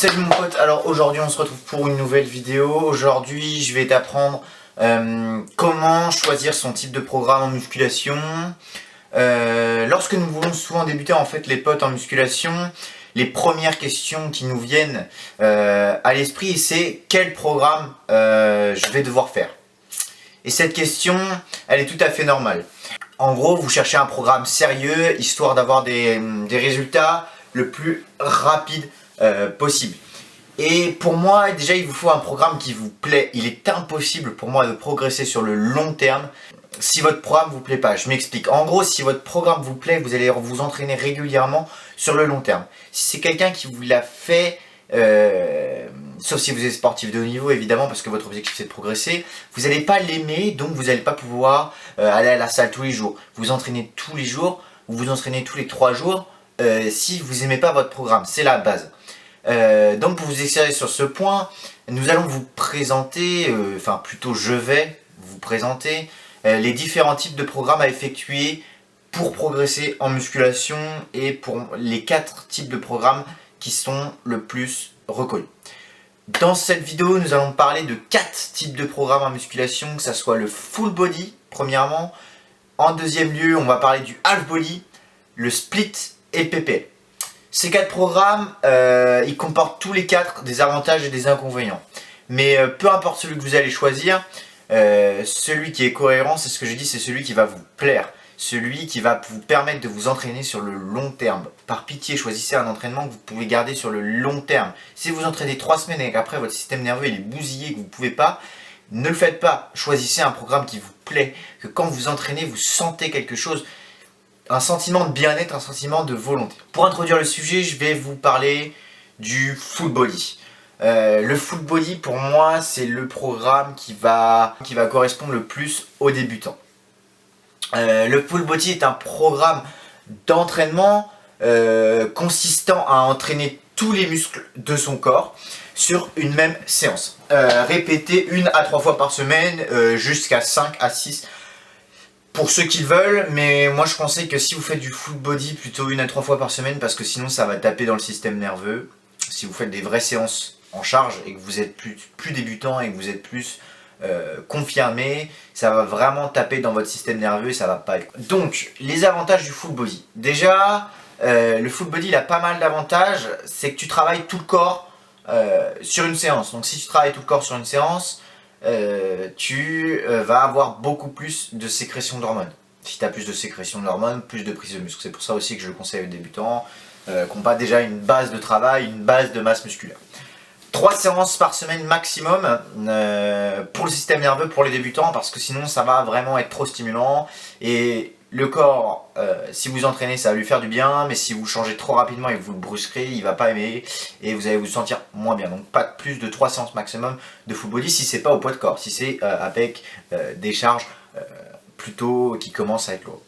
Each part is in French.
Salut mon pote, alors aujourd'hui on se retrouve pour une nouvelle vidéo. Aujourd'hui je vais t'apprendre comment choisir son type de programme en musculation. Lorsque nous voulons souvent débuter en fait les potes en musculation, les premières questions qui nous viennent à l'esprit c'est quel programme je vais devoir faire. Et cette question elle est tout à fait normale. En gros vous cherchez un programme sérieux histoire d'avoir des résultats le plus rapide possible. Et pour moi, déjà, il vous faut un programme qui vous plaît. Il est impossible pour moi de progresser sur le long terme si votre programme vous plaît pas. Je m'explique. En gros, si votre programme vous plaît, vous allez vous entraîner régulièrement sur le long terme. Si c'est quelqu'un qui vous l'a fait, sauf si vous êtes sportif de haut niveau, évidemment, parce que votre objectif c'est de progresser, vous n'allez pas l'aimer, donc vous n'allez pas pouvoir aller à la salle tous les jours. Vous entraînez tous les jours, ou vous entraînez tous les 3 jours, si vous n'aimez pas votre programme. C'est la base. Donc pour vous éclairer sur ce point, nous allons vous présenter, enfin plutôt je vais vous présenter les différents types de programmes à effectuer pour progresser en musculation et pour les 4 types de programmes qui sont le plus reconnus. Dans cette vidéo, nous allons parler de 4 types de programmes en musculation, que ce soit le full body, premièrement. En deuxième lieu, on va parler du half body, le split et le PPL. Ces 4 programmes, ils comportent tous les 4 des avantages et des inconvénients. Mais peu importe celui que vous allez choisir, celui qui est cohérent, c'est ce que j'ai dit, c'est celui qui va vous plaire. Celui qui va vous permettre de vous entraîner sur le long terme. Par pitié, choisissez un entraînement que vous pouvez garder sur le long terme. Si vous entraînez 3 semaines et qu'après votre système nerveux il est bousillé, que vous ne pouvez pas, ne le faites pas. Choisissez un programme qui vous plaît, que quand vous entraînez, vous sentez quelque chose. Un sentiment de bien-être, un sentiment de volonté. Pour introduire le sujet, je vais vous parler du full body. Le full body, pour moi, c'est le programme qui va correspondre le plus aux débutants. Le full body est un programme d'entraînement consistant à entraîner tous les muscles de son corps sur une même séance. Répéter 1 à 3 fois par semaine, jusqu'à 5 à 6 pour ceux qui le veulent, mais moi je conseille que si vous faites du full body, plutôt 1 à 3 fois par semaine, parce que sinon ça va taper dans le système nerveux. Si vous faites des vraies séances en charge et que vous êtes plus débutant et que vous êtes plus confirmé, ça va vraiment taper dans votre système nerveux et ça va pas être. Donc les avantages du full body. Déjà, le full body il a pas mal d'avantages, c'est que tu travailles tout le corps sur une séance. Donc si tu travailles tout le corps sur une séance, tu vas avoir beaucoup plus de sécrétion d'hormones. Si tu as plus de sécrétion d'hormones, plus de prise de muscle. C'est pour ça aussi que je le conseille aux débutants qui n'ont pas déjà une base de travail, une base de masse musculaire. 3 séances par semaine maximum pour le système nerveux, pour les débutants, parce que sinon ça va vraiment être trop stimulant. Et le corps, si vous entraînez, ça va lui faire du bien, mais si vous changez trop rapidement et que vous le brusquerez, il va pas aimer et vous allez vous sentir moins bien. Donc pas plus de 3 séances maximum de full body si c'est pas au poids de corps, si c'est avec des charges plutôt qui commencent à être lourdes.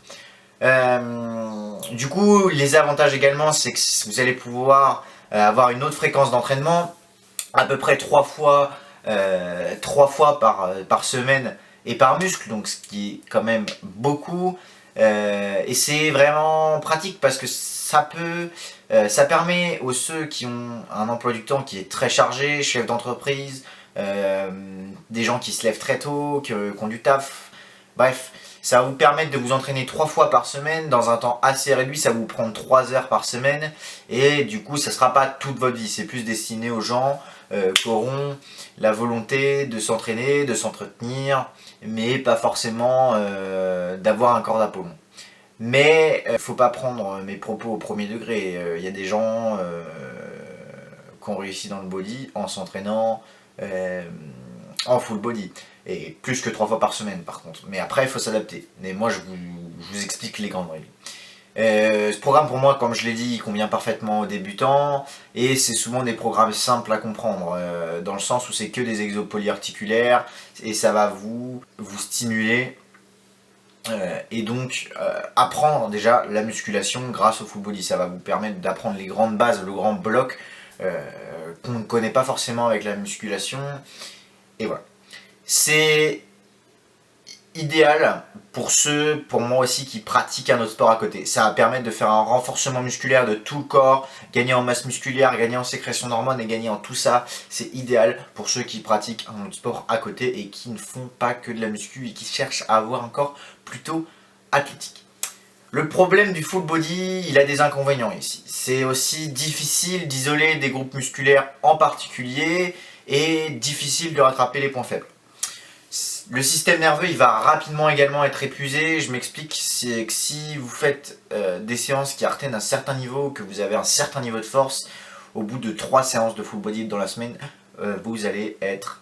Du coup, les avantages également, c'est que vous allez pouvoir avoir une autre fréquence d'entraînement, à peu près 3 fois par semaine et par muscle, donc ce qui est quand même beaucoup. Et c'est vraiment pratique parce que ça permet aux ceux qui ont un emploi du temps qui est très chargé, chefs d'entreprise, des gens qui se lèvent très tôt, qui ont du taf, bref, ça va vous permettre de vous entraîner 3 fois par semaine dans un temps assez réduit. Ça va vous prendre 3 heures par semaine et du coup ça ne sera pas toute votre vie, c'est plus destiné aux gens qui auront la volonté de s'entraîner, de s'entretenir, mais pas forcément d'avoir un corps d'Apollon. Mais il ne faut pas prendre mes propos au premier degré. Il y a des gens qui ont réussi dans le body en s'entraînant en full body. Et plus que 3 fois par semaine par contre. Mais après il faut s'adapter. Mais moi je vous explique les grandes règles. Ce programme pour moi, comme je l'ai dit, il convient parfaitement aux débutants et c'est souvent des programmes simples à comprendre dans le sens où c'est que des exos polyarticulaires et ça va vous stimuler et donc apprendre déjà la musculation grâce au full body. Ça va vous permettre d'apprendre les grandes bases, le grand bloc qu'on ne connaît pas forcément avec la musculation et voilà. idéal pour moi aussi, qui pratiquent un autre sport à côté. Ça va permettre de faire un renforcement musculaire de tout le corps, gagner en masse musculaire, gagner en sécrétion d'hormones et gagner en tout ça. C'est idéal pour ceux qui pratiquent un autre sport à côté et qui ne font pas que de la muscu et qui cherchent à avoir un corps plutôt athlétique. Le problème du full body, il a des inconvénients ici. C'est aussi difficile d'isoler des groupes musculaires en particulier et difficile de rattraper les points faibles. Le système nerveux, il va rapidement également être épuisé. Je m'explique, c'est que si vous faites des séances qui atteignent un certain niveau, que vous avez un certain niveau de force, au bout de 3 séances de full body dans la semaine, vous allez être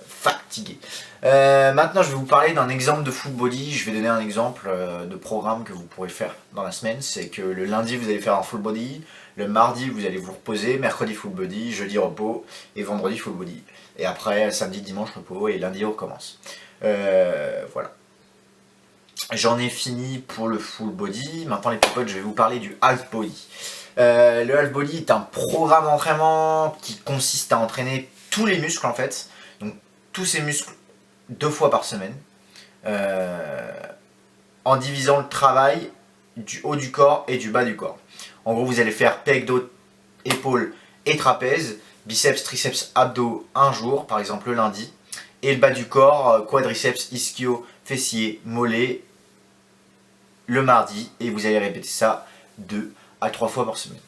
fatigué. Maintenant, je vais vous parler d'un exemple de full body. Je vais donner un exemple de programme que vous pourrez faire dans la semaine. C'est que le lundi, vous allez faire un full body. Le mardi, vous allez vous reposer. Mercredi, full body. Jeudi, repos. Et vendredi, full body. Et après, samedi, dimanche, repos. Et lundi, on recommence. Voilà. J'en ai fini pour le full body. Maintenant, les petits potes, je vais vous parler du half body. Le half body est un programme d'entraînement qui consiste à entraîner tous les muscles en fait. Donc tous ces muscles 2 fois par semaine. En divisant le travail du haut du corps et du bas du corps. En gros, vous allez faire pec, dos, épaules et trapèze. Biceps, triceps, abdos un jour, par exemple le lundi. Et le bas du corps, quadriceps, ischio, fessier, mollet, le mardi. Et vous allez répéter ça 2 à 3 fois par semaine.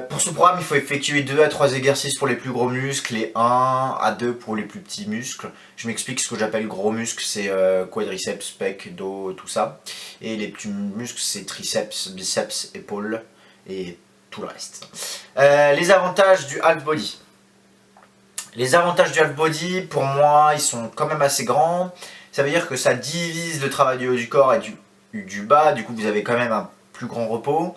Pour ce programme, il faut effectuer 2 à 3 exercices pour les plus gros muscles et 1 à 2 pour les plus petits muscles. Je m'explique, ce que j'appelle gros muscles, c'est quadriceps, pec, dos, tout ça. Et les petits muscles, c'est triceps, biceps, épaules et tout le reste. Les avantages du half body. Les avantages du half body, pour moi, ils sont quand même assez grands. Ça veut dire que ça divise le travail du haut du corps et du bas. Du coup, vous avez quand même un plus grand repos.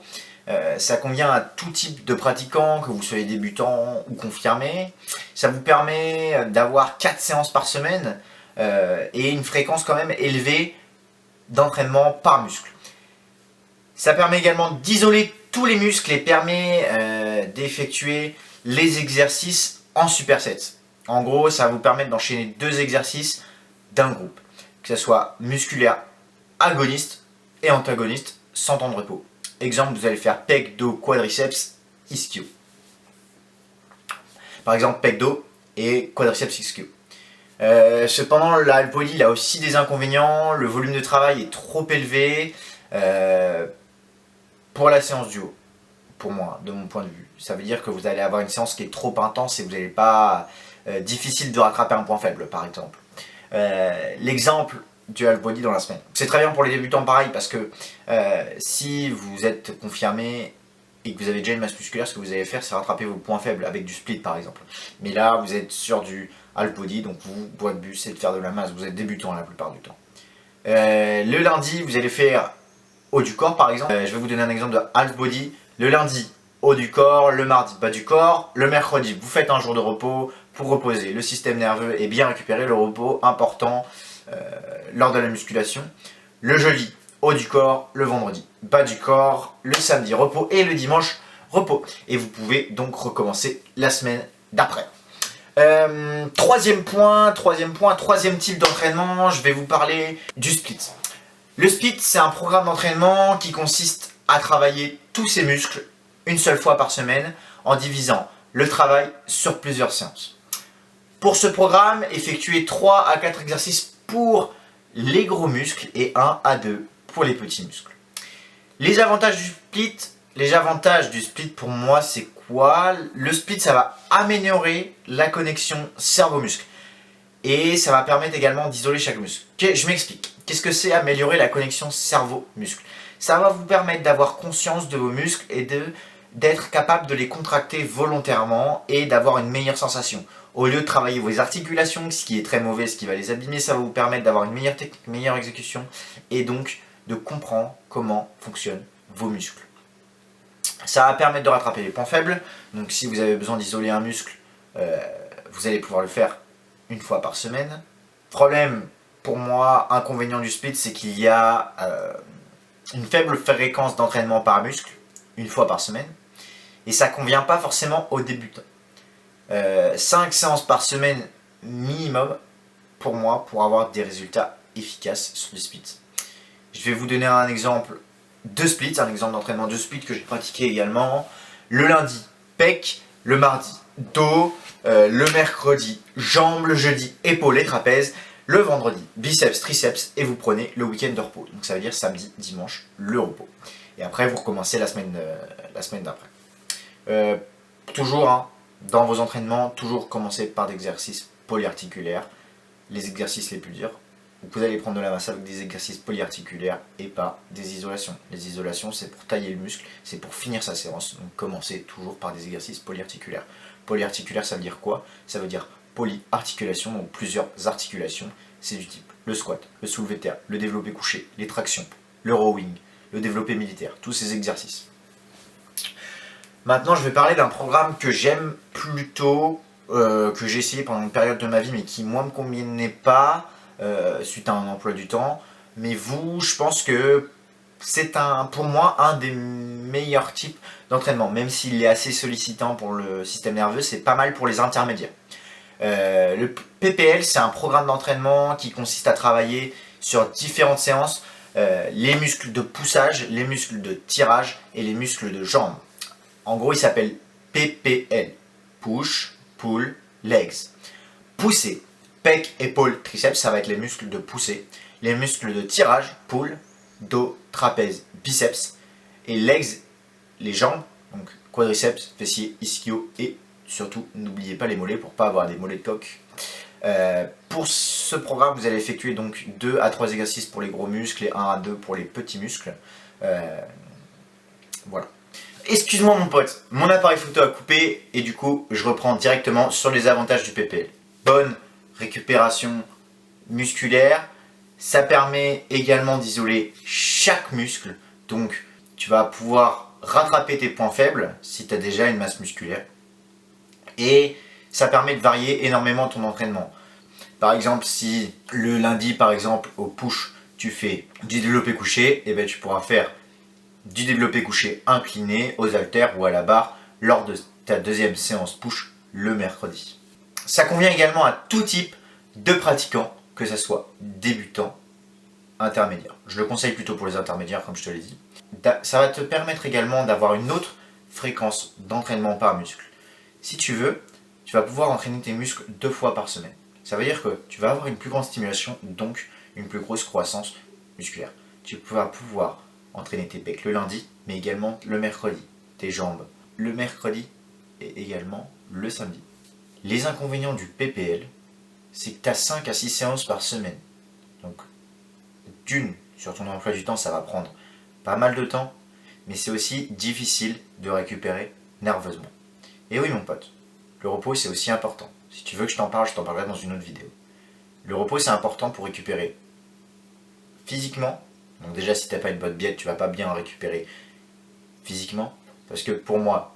Ça convient à tout type de pratiquants, que vous soyez débutant ou confirmé. Ça vous permet d'avoir 4 séances par semaine et une fréquence quand même élevée d'entraînement par muscle. Ça permet également d'isoler tous les muscles et permet d'effectuer les exercices en supersets. En gros, ça va vous permettre d'enchaîner 2 exercices d'un groupe, que ce soit musculaire, agoniste et antagoniste, sans temps de repos. Exemple, vous allez faire pec, dos, quadriceps, ischio. Par exemple, pec, dos et quadriceps, ischio. Cependant, le half body, il a aussi des inconvénients. Le volume de travail est trop élevé pour la séance du haut. Pour moi, de mon point de vue. Ça veut dire que vous allez avoir une séance qui est trop intense et vous n'allez pas... difficile de rattraper un point faible, par exemple. L'exemple du half body dans la semaine. C'est très bien pour les débutants pareil parce que si vous êtes confirmé et que vous avez déjà une masse musculaire, ce que vous allez faire c'est rattraper vos points faibles avec du split par exemple. Mais là vous êtes sur du half body, donc votre but c'est de faire de la masse, vous êtes débutant la plupart du temps. Le lundi vous allez faire haut du corps par exemple. Je vais vous donner un exemple de half body. Le lundi haut du corps, le mardi bas du corps, le mercredi vous faites un jour de repos pour reposer le système nerveux et bien récupérer le repos important lors de la musculation. Le jeudi, haut du corps, le vendredi, bas du corps, le samedi, repos et le dimanche, repos. Et vous pouvez donc recommencer la semaine d'après. Troisième type d'entraînement, je vais vous parler du split. Le split, c'est un programme d'entraînement qui consiste à travailler tous ses muscles une seule fois par semaine en divisant le travail sur plusieurs séances. Pour ce programme, effectuez 3 à 4 exercices pour les gros muscles et 1 à 2 pour les petits muscles. Les avantages du split pour moi c'est quoi? Le split ça va améliorer la connexion cerveau-muscle et ça va permettre également d'isoler chaque muscle. Je m'explique. Qu'est-ce que c'est améliorer la connexion cerveau-muscle? Ça va vous permettre d'avoir conscience de vos muscles et d'être capable de les contracter volontairement et d'avoir une meilleure sensation. Au lieu de travailler vos articulations, ce qui est très mauvais, ce qui va les abîmer, ça va vous permettre d'avoir une meilleure technique, une meilleure exécution et donc de comprendre comment fonctionnent vos muscles. Ça va permettre de rattraper les points faibles. Donc si vous avez besoin d'isoler un muscle, vous allez pouvoir le faire une fois par semaine. Problème pour moi, inconvénient du split, c'est qu'il y a une faible fréquence d'entraînement par muscle, une fois par semaine. Et ça ne convient pas forcément aux débutants. 5 séances par semaine minimum pour moi pour avoir des résultats efficace sur les splits. Je vais vous donner un exemple de split, un exemple d'entraînement de split que j'ai pratiqué également. Le lundi, pec, le mardi, dos, le mercredi, jambes, le jeudi, épaules et trapèzes, le vendredi, biceps, triceps, et vous prenez le week-end de repos. Donc ça veut dire samedi, dimanche, le repos. Et après, vous recommencez la semaine d'après. Toujours, hein, dans vos entraînements, toujours commencer par des exercices polyarticulaires, les exercices les plus durs. Vous allez prendre de la masse avec des exercices polyarticulaires et pas des isolations. Les isolations, c'est pour tailler le muscle, c'est pour finir sa séance. Donc commencez toujours par des exercices polyarticulaires. Polyarticulaire, ça veut dire quoi? Ça veut dire polyarticulation, donc plusieurs articulations. C'est du type le squat, le soulevé de terre, le développé couché, les tractions, le rowing, le développé militaire, tous ces exercices. Maintenant, je vais parler d'un programme que j'aime plutôt, que j'ai essayé pendant une période de ma vie, mais qui, moi, ne me convenait pas suite à un emploi du temps. Mais vous, je pense que c'est pour moi un des meilleurs types d'entraînement. Même s'il est assez sollicitant pour le système nerveux, c'est pas mal pour les intermédiaires. Le PPL, c'est un programme d'entraînement qui consiste à travailler sur différentes séances, les muscles de poussage, les muscles de tirage et les muscles de jambes. En gros, il s'appelle PPL. Push, Pull, Legs. Pousser. Pec, épaules, triceps, ça va être les muscles de poussée. Les muscles de tirage, pull, dos, trapèze, biceps. Et legs, les jambes, donc quadriceps, fessiers, ischio et surtout, n'oubliez pas les mollets pour ne pas avoir des mollets de coq. Pour ce programme, vous allez effectuer donc 2 à 3 exercices pour les gros muscles et 1 à 2 pour les petits muscles. Voilà. Excuse-moi mon pote, mon appareil photo a coupé et du coup je reprends directement sur les avantages du PPL. Bonne récupération musculaire, ça permet également d'isoler chaque muscle, donc tu vas pouvoir rattraper tes points faibles si tu as déjà une masse musculaire et ça permet de varier énormément ton entraînement. Par exemple, si le lundi par exemple au push tu fais du développé couché, et ben tu pourras faire du développé couché incliné aux haltères ou à la barre lors de ta deuxième séance push le mercredi. Ça convient également à tout type de pratiquants, que ce soit débutant, intermédiaire. Je le conseille plutôt pour les intermédiaires comme je te l'ai dit. Ça va te permettre également d'avoir une autre fréquence d'entraînement par muscle. Si tu veux, tu vas pouvoir entraîner tes muscles 2 fois par semaine. Ça veut dire que tu vas avoir une plus grande stimulation, donc une plus grosse croissance musculaire. Tu vas pouvoir entraîner tes pecs le lundi, mais également le mercredi, tes jambes le mercredi et également le samedi. Les inconvénients du PPL, c'est que tu as 5 à 6 séances par semaine. Donc, sur ton emploi du temps, ça va prendre pas mal de temps, mais c'est aussi difficile de récupérer nerveusement. Et oui mon pote, le repos c'est aussi important. Si tu veux que je t'en parle, je t'en parlerai dans une autre vidéo. Le repos c'est important pour récupérer physiquement. Donc déjà si tu n'as pas une bonne diète, tu ne vas pas bien récupérer physiquement. Parce que pour moi,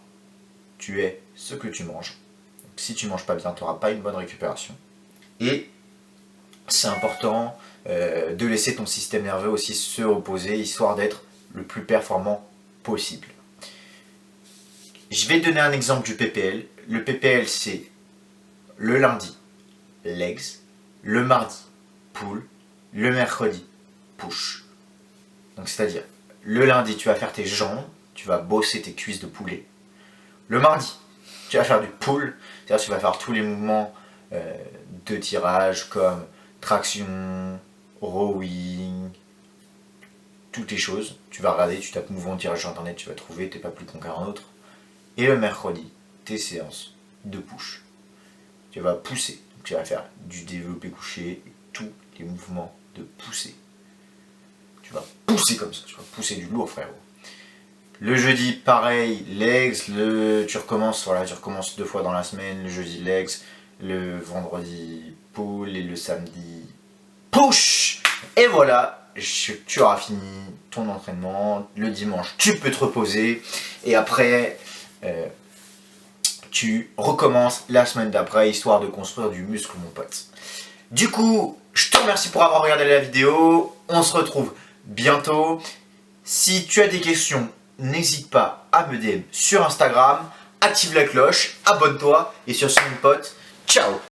tu es ce que tu manges. Donc, si tu ne manges pas bien, tu n'auras pas une bonne récupération. Et c'est important de laisser ton système nerveux aussi se reposer, histoire d'être le plus performant possible. Je vais te donner un exemple du PPL. Le PPL c'est le lundi, legs, le mardi, pull, le mercredi, push. Donc c'est-à-dire, le lundi, tu vas faire tes jambes, tu vas bosser tes cuisses de poulet. Le mardi, tu vas faire du pull, c'est-à-dire tu vas faire tous les mouvements de tirage comme traction, rowing, toutes les choses. Tu vas regarder, tu tapes mouvement de tirage sur internet, tu vas trouver, t'es pas plus con qu'un autre. Et le mercredi, tes séances de push. Tu vas pousser, donc tu vas faire du développé couché, tous les mouvements de pousser. Tu vas pousser comme ça, tu vas pousser du lourd frérot. Le jeudi pareil, legs, tu recommences 2 fois dans la semaine, le jeudi legs, le vendredi pull et le samedi push. Et voilà, tu auras fini ton entraînement, le dimanche tu peux te reposer et après tu recommences la semaine d'après histoire de construire du muscle mon pote. Du coup, je te remercie pour avoir regardé la vidéo, on se retrouve bientôt. Si tu as des questions, n'hésite pas à me DM sur Instagram, active la cloche, abonne-toi et sur ce mon pote, ciao.